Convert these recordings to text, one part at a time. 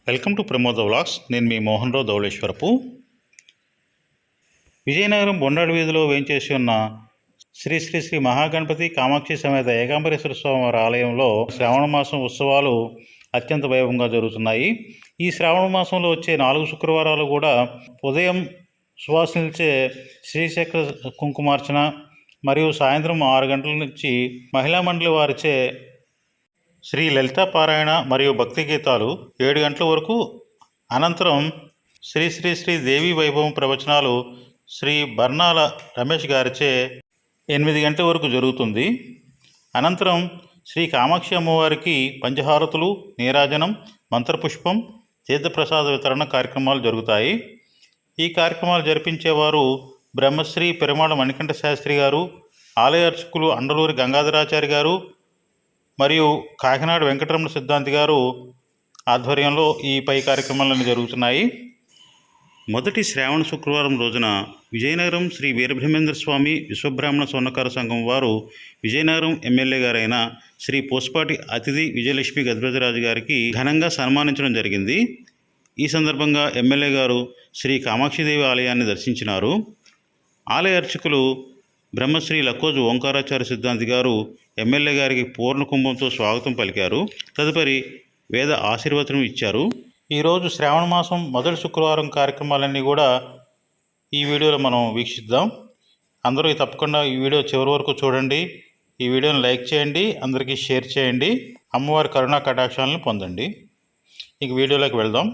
Welcome to Pramoda vlogs. నేను మీ మోహన్ రావు ధవళేశ్వరపు. విజయనగరం బొండాడు వీధిలో వేంచేసి ఉన్న శ్రీ శ్రీ శ్రీ మహాగణపతి కామాక్షి సమేత ఏకాంబరేశ్వర స్వామి ఆలయంలో శ్రావణ మాసం ఉత్సవాలు అత్యంత వైభవంగా జరుగుతున్నాయి. ఈ శ్రావణ మాసంలో వచ్చే 4 శుక్రవారాలు కూడా ఉదయం సువాసనలచే శ్రీచక్ర కుంకుమార్చన మరియు సాయంత్రం 6 గంటల నుంచి మహిళా మండలి వారిచే శ్రీ లలితా పారాయణ మరియు భక్తి గీతాలు 7 గంటల వరకు, అనంతరం శ్రీ శ్రీ శ్రీ దేవి వైభవం ప్రవచనాలు శ్రీ బర్నాల రమేష్ గారిచే 8 గంటల వరకు జరుగుతుంది. అనంతరం శ్రీ కామాక్షి అమ్మవారికి పంచహారతులు, నీరాజనం, మంత్రపుష్పం, తీర్థప్రసాద వితరణ కార్యక్రమాలు జరుగుతాయి. ఈ కార్యక్రమాలు జరిపించేవారు బ్రహ్మశ్రీ పెరుమాళ మణికంఠ శాస్త్రి గారు, ఆలయ అర్చకులు అండలూరి గంగాధరాచారి గారు మరియు కాకినాడ వెంకటరమణ సిద్ధాంతి గారు ఆధ్వర్యంలో ఈ పై కార్యక్రమాలన్నీ జరుగుతున్నాయి. మొదటి శ్రావణ శుక్రవారం రోజున విజయనగరం శ్రీ వీరబ్రహ్మేంద్ర స్వామి విశ్వబ్రాహ్మణ స్వర్ణకార సంఘం వారు విజయనగరం ఎమ్మెల్యే గారైన శ్రీ పోస్పాటి అతిథి విజయలక్ష్మి గజరాజు గారికి ఘనంగా సన్మానించడం జరిగింది. ఈ సందర్భంగా ఎమ్మెల్యే గారు శ్రీ కామాక్షిదేవి ఆలయాన్ని దర్శించినారు. ఆలయ అర్చకులు బ్రహ్మశ్రీ లక్కోజు ఓంకారాచార్య సిద్ధాంతి గారు ఎమ్మెల్యే గారికి పూర్ణ కుంభంతో స్వాగతం పలికారు. తదుపరి వేద ఆశీర్వచనం ఇచ్చారు. ఈరోజు శ్రావణ మాసం మొదటి శుక్రవారం కార్యక్రమాలన్నీ కూడా ఈ వీడియోలో మనం వీక్షిద్దాం. అందరూ తప్పకుండా ఈ వీడియో చివరి వరకు చూడండి. ఈ వీడియోని లైక్ చేయండి, అందరికీ షేర్ చేయండి. అమ్మవారి కరుణా కటాక్షాలను పొందండి. ఇక వీడియోలోకి వెళ్దాం.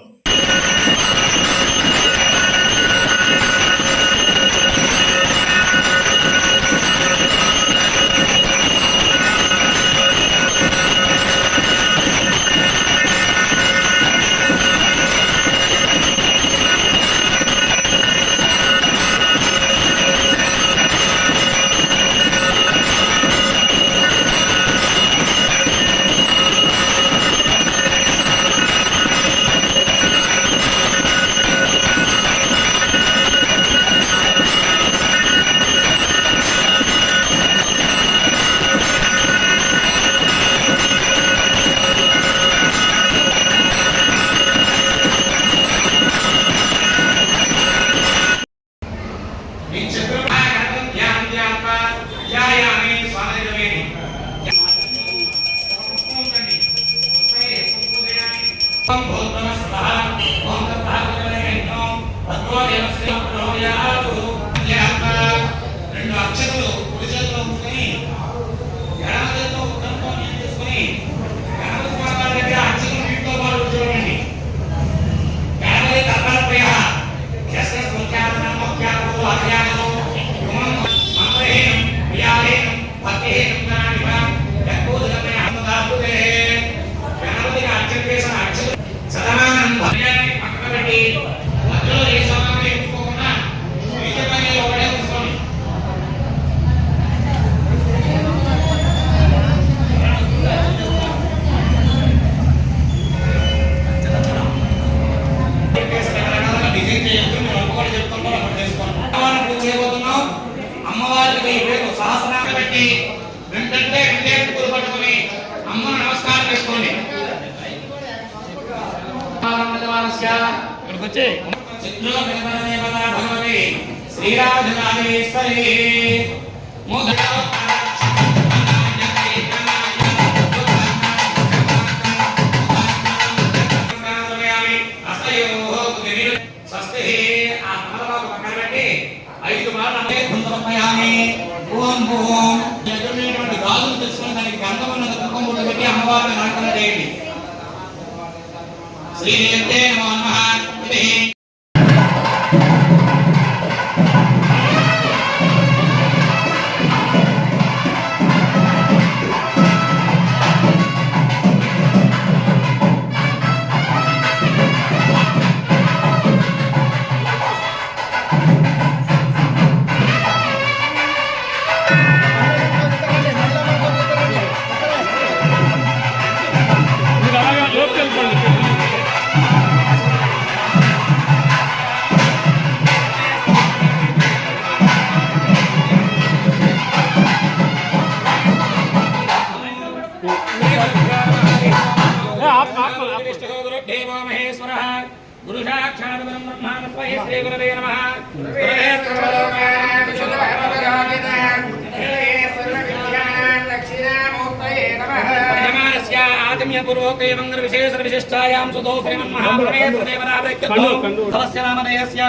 देवो महेश्वरः गुरु साक्षात् परं ब्रह्म तस्मै श्री गुरवे नमः गुरवे सर्वलोकानां विशुद्धभवरोगितां सर्वविद्यानां दक्षिणामूर्तये नमः यजमानस्य आगम्यपूर्वके मङ्गलविशेषविशिष्टायां सुतो श्रीमन्महापरमेश्वरदेवताभ्यक्तो तस्य नामधेयस्य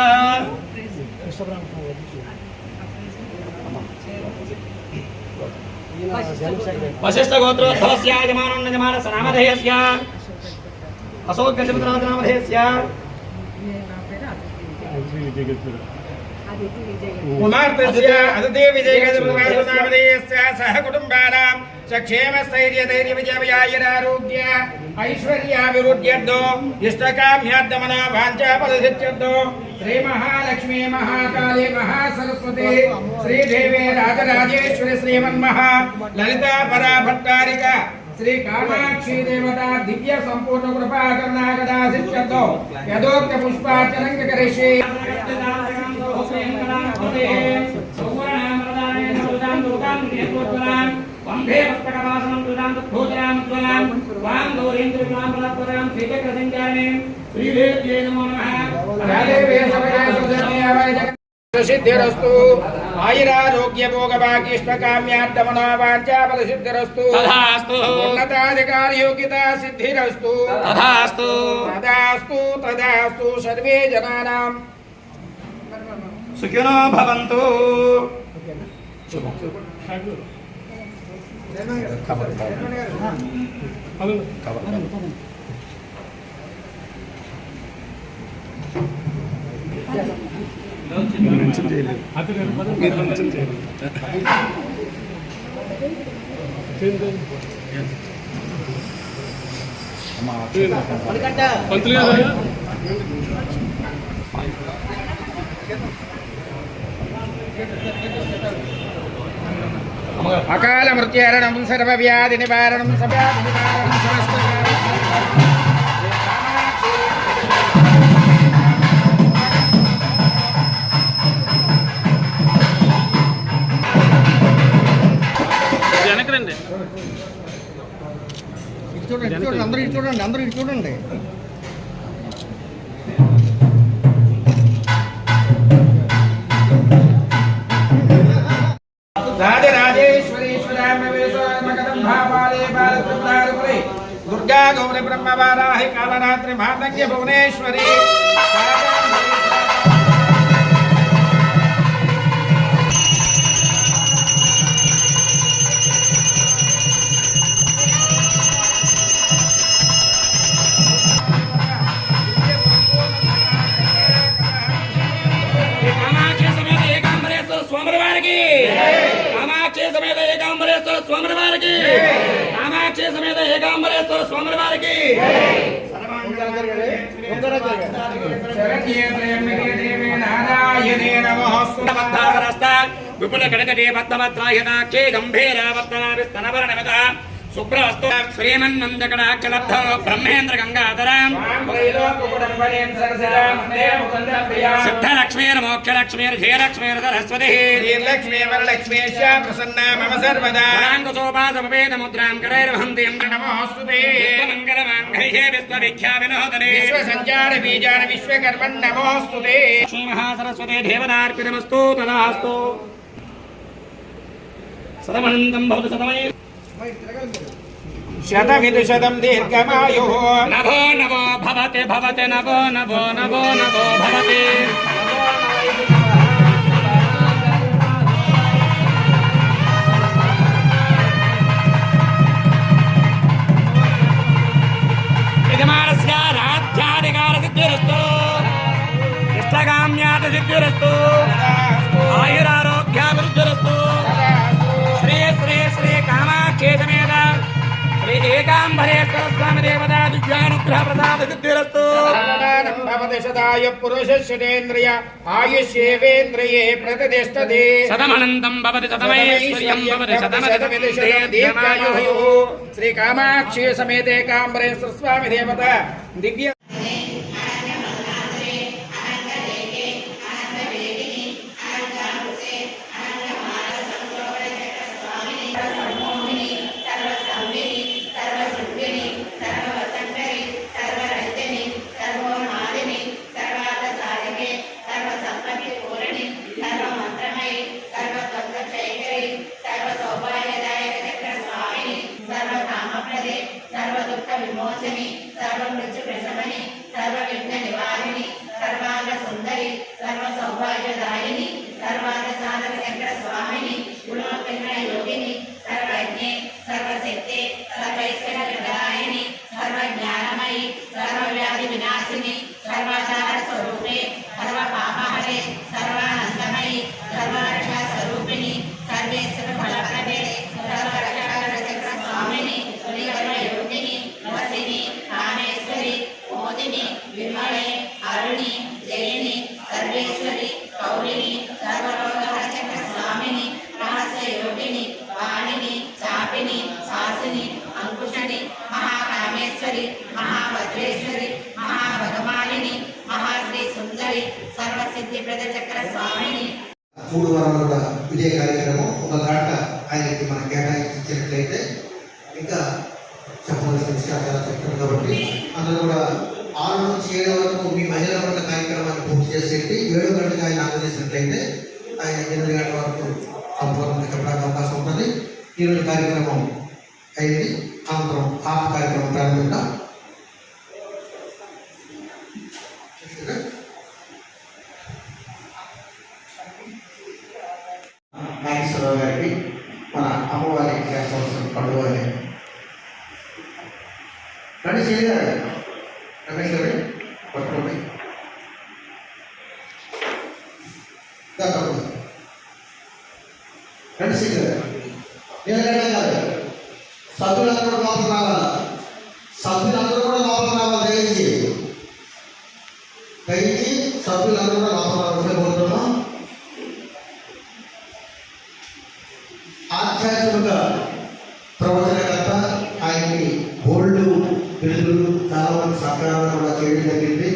वशिष्ठगोत्रोद्भवस्य यजमानस्य नामधेयस्य अशोकगजपतिनामधेयस्य कुमार्तस्य अदिति विजयगजपतिनामधेयस्य सह कुटुम्बानां सक्षेमस्थैर्यधैर्यविजयविजयायुरारोग्य ऐश्वर्याभिवृद्ध्यर्थो इष्टकाम्यार्थमना वाञ्छाफलसिद्ध्यर्थो श्री महालक्ष्मी महाकाली महासरस्वती श्रीदेवी राजराजेश्वरी श्रीमन्महा ललिता परा भट्टारिका श्री कामाक्षी देवता दिव्य संपूर्ण कृपा करुणागदा सिद्ध्यर्थो यदोक्त पुष्पार्चनं करिष्ये वंदे पुस्तकवासनं तुलां तद्भूतरां तुलां वां दोरेन्द्रकुलां प्रदापरां श्रीचक्रसञ्चारिणे श्रीदेव्यै नमो नमः रादेवे सबयासुधर्मयावै सिद्धिरस्तु आयुरारोग्य भोगभाग्यष्टकाम्यार्थमनोवाञ्छाफलसिद्धिरस्तु तथास्तु उन्नताधिकार योग्यता सिद्धिरस्तु तथास्तु तथास्तु तथास्तु सर्वे जनानां सुखिनो भवन्तु మెన్షన్ చేయలేదు మీరు మెన్షన్ చేయలేదు పంతులు గారు అకాల మృత్యుహరణం సర్వవ్యాధి నివారణం సవ్యాధి నివారణం సమస్త వెనకరండి చూడండి అందరూ ఇటు చూడండి అందరూ ఇటు చూడండి दुर्गा गौरी ब्रह्मवाराहि कालरात्रि मातंग्य भुवनेश्वरी कामाक्षी समेत एकांबरेश्वर स्वामिवार की कामाक्षी समेत एकांबरेश्वर स्वामिवार की कामाक्षी समेत एकांबरेश्वर स्वामिवार की नारायणे नमः विपुल कनकटे पद्मभद्रायणाक्षे गंभीरावर्तनाभिस्तनवर्णमिता सुब्रवस्तु श्रीमन्नन्दकटाक्षलब्ध ब्रह्मेन्द्र गंगाधरां सिद्धलक्ष्मीर्मोक्षलक्ष्मीर्जयलक्ष्मीर् सरस्वती श्रीलक्ष्मी वरलक्ष्मी प्रसन्ना मम सर्वदा मुद्रां करैर्वहन्तीं नमोऽस्तुते विश्वमङ्गलमाङ्गल्ये विश्वविख्याविनोदने विश्वसञ्चार बीजान विश्वकर्मन् नमोऽस्तुते श्री महासरस्वती देवतार्पितमस्तु तदास्तु सदमनन्तं भवतु सदमय शतमिदुशतं दीर्घमायुः नभो नभो भवते भवते नभो नभो नभो नभो भवते यजमानस्य राज्याधिकारसिद्धिरस्तु इष्टकाम्यार्थसिद्धिरस्तु आयुरारोग्याभिवृद्धिरस्तु श्री श्री श्री कामाक्षी समेत श्री एकांबरेश्वर स्वामी देवता दिव्यानुग्रह प्रसाद सिद्धिरस्तु भवति सदाय पुरुषश्रेन्द्रिय आयुष्येवेन्द्रिये प्रतिष्ठते सदमनन्तं भवति सदमैश्वर्यं भवति सदमदीर्घमायुः श्री कामाक्षी समेत एकांबरेश्वर स्वामी देवता दिव्य సర్వవిఘ్న నివారిణి సర్వాంగ సుందరి సర్వ సౌభాగ్యదాయిని సర్వాంగ సాధన చక్ర స్వామిని గుణోపేక్షణ యోగిని సర్వజ్ఞే సర్వశక్తి సర్వైశ్వర్య ప్రదాయిని సర్వజ్ఞానమయి సర్వవ్యాధి వినాశిని సర్వాచార స్వరూపే సర్వ పాపహరే సర్వానందమయి సర్వరక్షా స్వరూపిణి సర్వేశ్వర ఫలప్రదే సర్వరక్షణ చక్ర స్వామిని యోగిని వసిని కామేశ్వరి మోదిని విమలే అరుణి జయని సర్వేశ్వరి కౌలిని సర్వలోక చక్ర స్వామిని రహస్య యోగిని వాణిని చాపిని శాసిని అంకుశని మహాకామేశ్వరి మహాభద్రేశ్వరి మహాభగమాలిని మహాశ్రీ సుందరి సర్వసిద్ధి ప్రద చక్ర స్వామిని 3 వారాలు కూడా ఇదే కార్యక్రమం ఒక గంట ఆయనకి మనం కేటాయించినట్లయితే ఇంకా చెప్పవలసిన విషయాలు చాలా చెప్తారు కాబట్టి అందరూ కూడా 6 నుంచి 7 వరకు మీ మహిళల వద్ద కార్యక్రమాన్ని పూర్తి చేసేసి 7 గంటలకు ఆయన అందజేసినట్లయితే ఆయన 8 గంటల వరకు సంపూర్ణంగా చెప్పడానికి అవకాశం ఉంటుంది. ఈరోజు కార్యక్రమం అయింది. అనంతరం హాఫ్ కార్యక్రమం ప్రారంభిద్దాం. నాగేశ్వరరావు గారికి మన అమ్మవారికి చేస్తవలసిన పండుగ రండి చేయగారు రమేష్ గారు పట్టుకోండి రండి చేయగారు నిలగడ్డ గారు సభ్యులందరూ లోపల రావాలి. సభ్యులందరూ కూడా లోపల రావాలి. దయచేసి సభ్యులందరూ కూడా లోపల రావాల్సిన కోరుతున్నాం. ఆధ్యాత్మిక ప్రవచనకర్త ఆయనకి గోల్డ్ బిరుదులు చాలా మంది సత్కారాలు కూడా చేయడం జరిగింది.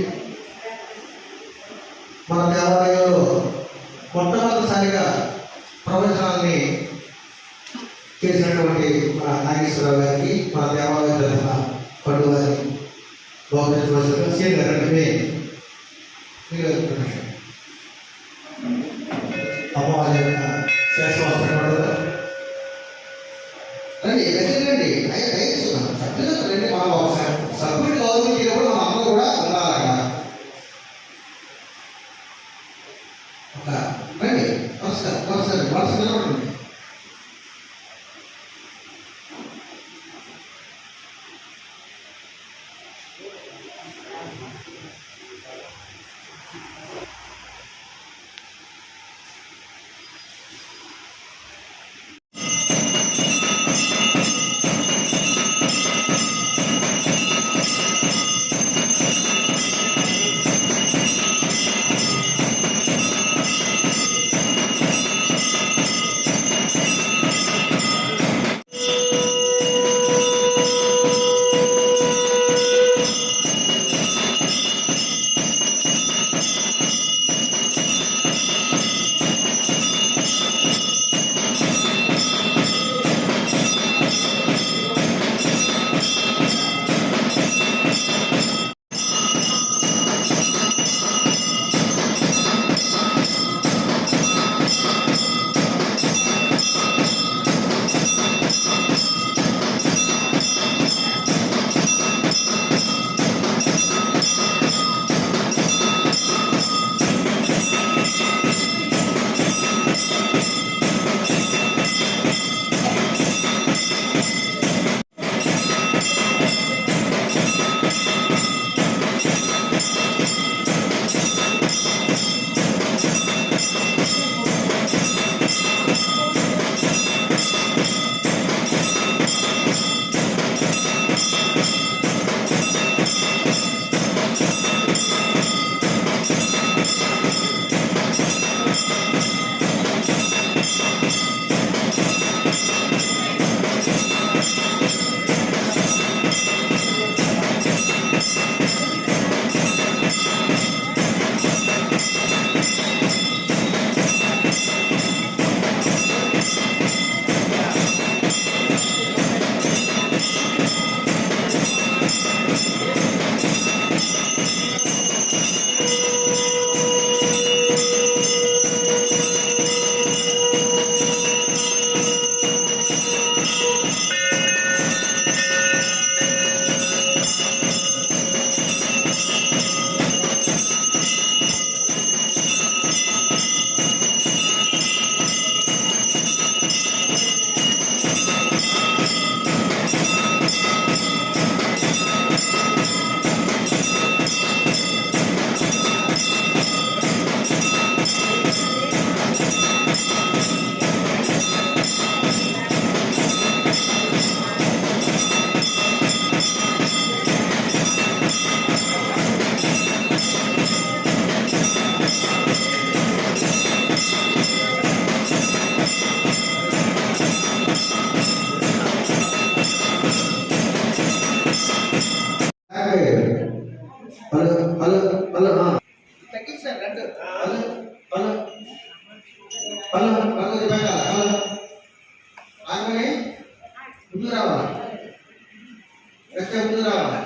మన దేవాలయంలో మొట్టమొదటిసారిగా ప్రవచనాన్ని చేసినటువంటి మన నాగేశ్వరరావు గారికి మన దేవాలయం తరఫున పండుగ గౌరవించవలసిన అమ్మవారి యొక్క శేషవస్త్ర పండుగ రండి రండి దయచేస్తున్నాం సభ్యులకు రండి. మనం ఒకసారి సభ్యుడు గౌరవించినప్పుడు మన అమ్మ కూడా ఉండాలట. రండి నమస్కారం నమస్కారం హలో హలో హలో తగ్గించారు రెండు hello hello hello hello hello ఆమె ముందు రావాలి ముందు రావాలి